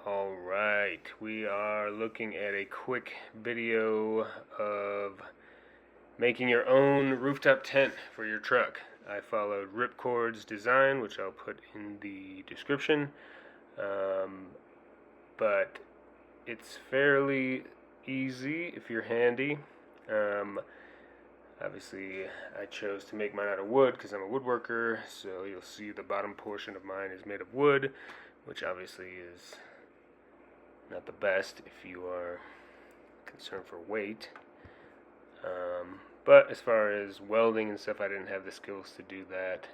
Alright, we are looking at a quick video of making your own rooftop tent for your truck. I followed Ripcord's design, which I'll put in the description, but it's fairly easy if you're handy. Obviously, I chose to make mine out of wood because I'm a woodworker, so you'll see the bottom portion of mine is made of wood, which obviously is not the best if you are concerned for weight. But as far as welding and stuff, I didn't have the skills to do that,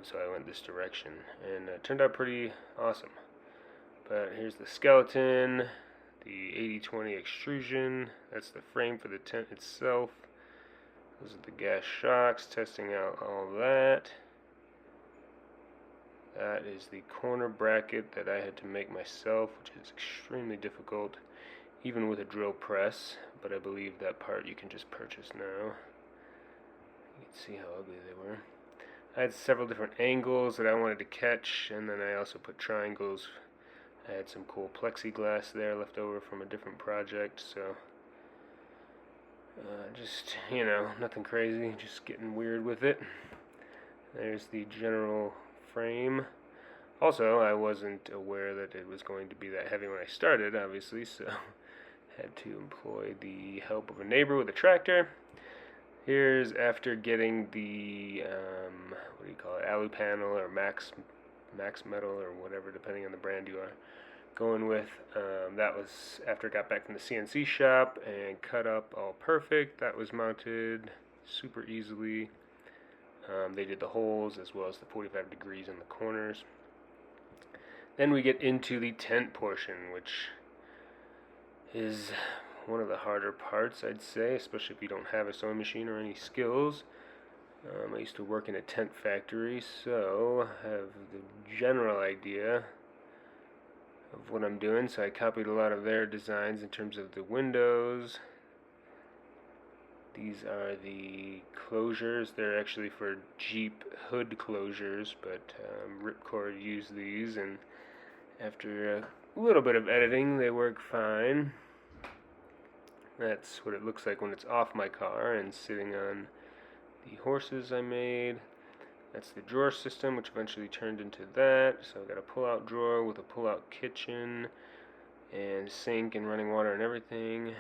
so I went this direction, and it turned out pretty awesome. But here's the skeleton, the 80/20 extrusion, that's the frame for the tent itself. Those are the gas shocks, testing out all that. That is the corner bracket that I had to make myself, which is extremely difficult, even with a drill press, but I believe that part you can just purchase now. You can see how ugly they were. I had several different angles that I wanted to catch, and then I also put triangles. I had some cool plexiglass there left over from a different project, so just, nothing crazy, just getting weird with it. There's the general frame. Also, I wasn't aware that it was going to be that heavy when I started, obviously, so had to employ the help of a neighbor with a tractor. Here's after getting the, alu panel or max metal or whatever, depending on the brand you are going with. That was after I got back from the CNC shop and cut up all perfect. That was mounted super easily. They did the holes as well as the 45 degrees in the corners. Then we get into the tent portion, which is one of the harder parts, I'd say, especially if you don't have a sewing machine or any skills. I used to work in a tent factory, so I have the general idea of what I'm doing, so I copied a lot of their designs in terms of the windows. These are the closures. They're actually for Jeep hood closures, but Ripcord used these, and after a little bit of editing, they work fine. That's what it looks like when it's off my car and sitting on the horses I made. That's the drawer system, which eventually turned into that. So I've got a pull-out drawer with a pull-out kitchen and sink and running water and everything.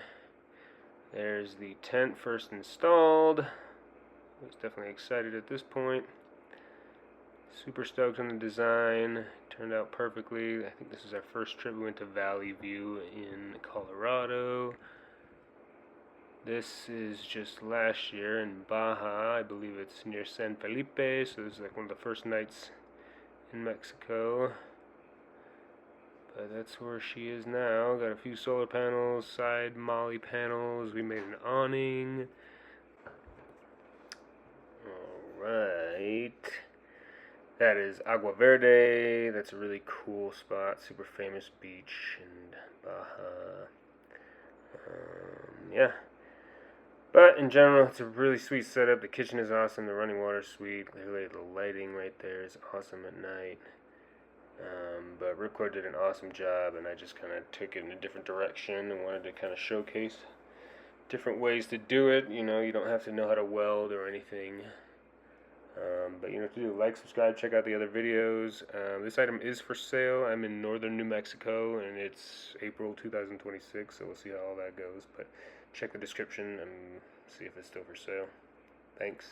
There's the tent first installed. I was definitely excited at this point. Super stoked on the design. Turned out perfectly. I think this is our first trip. We went to Valley View in Colorado. This is just last year in Baja. I believe it's near San Felipe, so this is like one of the first nights in Mexico. But that's where she is now. Got a few solar panels, side molly panels. We made an awning. Alright. That is Agua Verde. That's a really cool spot. Super famous beach in Baja. Yeah. But in general, it's a really sweet setup. The kitchen is awesome. The running water is sweet. Clearly, the lighting right there is awesome at night. But Ripcord did an awesome job, and I just kind of took it in a different direction and wanted to kind of showcase different ways to do it. You don't have to know how to weld or anything. But you know what to do. Like, subscribe, check out the other videos. This item is for sale. I'm in northern New Mexico, and it's April 2026, so we'll see how all that goes. But check the description and see if it's still for sale. Thanks.